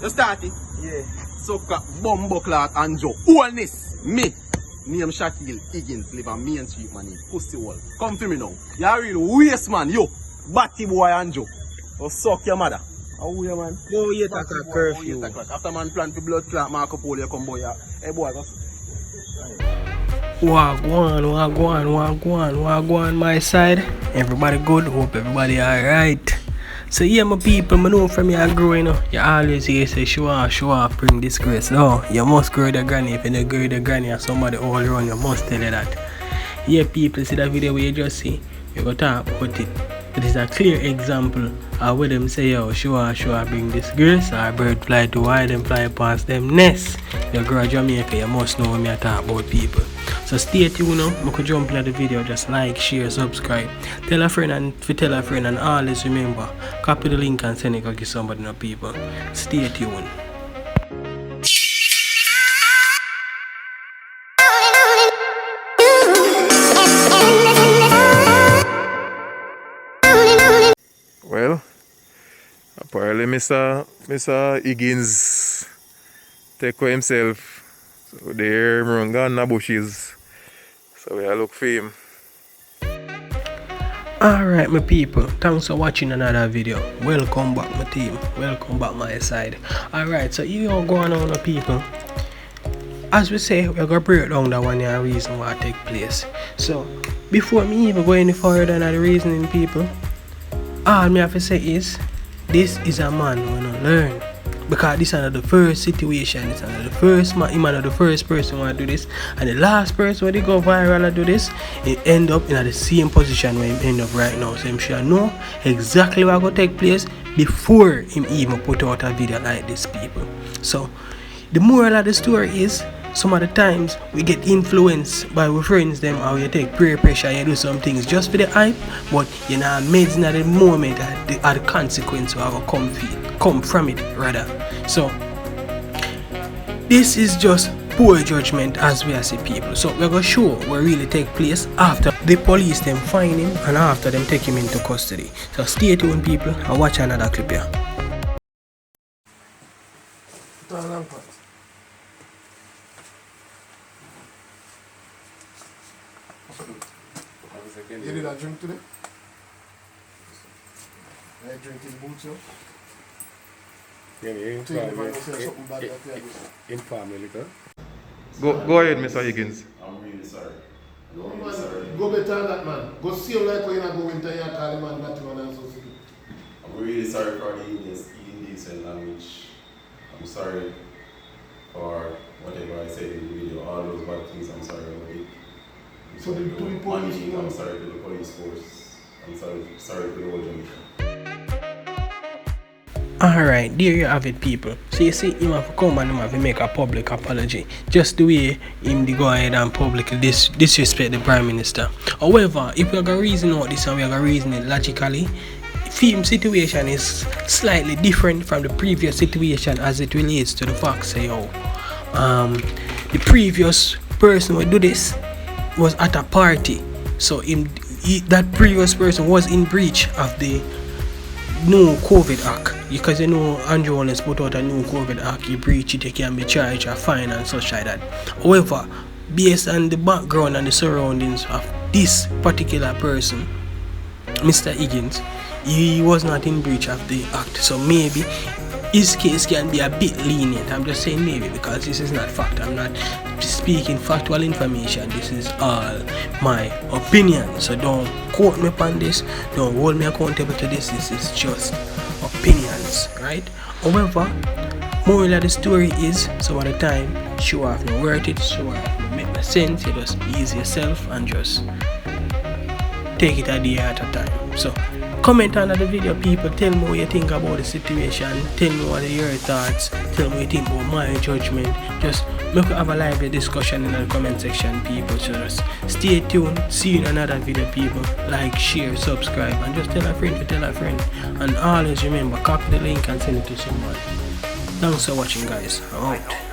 You start it? Yeah. Sucker, bumbo clock, and Joe. Holness, me. Name Shaquille Higgins, live on Main Street, man. Pussy wall. Come to me now. You're a real waste, man. Yo, batty boy and Joe. Go suck your mother. How are you, man? Go 8 o'clock curfew. After man plan to blood clot, Marco Polo, come boy. Hey boy, go. Wagwan, my side. Everybody good, hope everybody alright. So yeah, my people, I know from you growing up, you always hear say show off, bring disgrace. No, you must grow the granny. If you don't grow the granny and somebody all around, you must tell you that. Yeah, people, see that video where you just see, you go talk about it. It is a clear example of where them say, yo, show off, bring disgrace, or bird fly too high, them fly past them nest. You grow Jamaica, you must know when I talk about people. So stay tuned now, I could jump into the video, just like, share, subscribe. Tell a friend and always remember, copy the link and send it to somebody now people. Stay tuned. Well, apparently Mr. Higgins take for himself. So there run gone in the bushes. So we look for him. Alright my people, thanks for watching another video. Welcome back my team, welcome back my side. Alright, so you all going on people. As we say, we're gonna break down that one here reason why it take place. So before me even go any further than the reasoning people, all me have to say is this is a man who don't learn. Because this is not the first situation, it's not the first man, he's not the first person who do this, and the last person when they go viral and do this, he end up in the same position where he end up right now. So he should know exactly what going to take place before him even put out a video like this people. So the moral of the story is, some of the times we get influenced by our friends them, or you take peer pressure and you do some things just for the hype, but you're not amazing at the moment at the consequence of our come from it rather. So this is just poor judgment as we as a people. So we're gonna show what really take place after the police them find him and after them take him into custody. So stay tuned people and watch another clip here. You did a drink today? I drink in boots, yo. Go ahead, Mr. Higgins. I'm really sorry. No, man. Go better than that, man. Go see him like when you go into your car, man, that one and so. I'm really sorry for the indecent language. I'm sorry for whatever I said in the video, all those bad things, I'm sorry about it. So the police, I'm sorry to the police force. I'm sorry to the whole Jamaica. Alright, there you have it people. So you see him have to come and him have to make a public apology. Just the way him to go ahead and publicly disrespect the Prime Minister. However, if we are going to reason out this and we are going to reason it logically, film situation is slightly different from the previous situation as it relates to the fact say the previous person who do this was at a party. So that previous person was in breach of the new COVID Act, because you know Andrew Holdness put out a new COVID Act. You breach it, you can be charged a fine and such like that. However, based on the background and the surroundings of this particular person, Mr. Higgins, he was not in breach of the act, so maybe his case can be a bit lenient. I'm just saying maybe, because this is not fact. I'm not speaking factual information. This is all my opinion. So don't quote me upon this. Don't hold me accountable to this. This is just opinions, right? However, moral of the story is, some of the time, show off no worth it, show off no make no sense. You just ease yourself and just take it a day at a time. So comment under the video people, tell me what you think about the situation, tell me what are your thoughts, tell me what you think about my judgment. Just make have a lively discussion in the comment section people. So just stay tuned, see you in another video people. Like, share, subscribe, and just tell a friend to tell a friend. And always remember, copy the link and send it to someone. Thanks for watching guys, I'm out.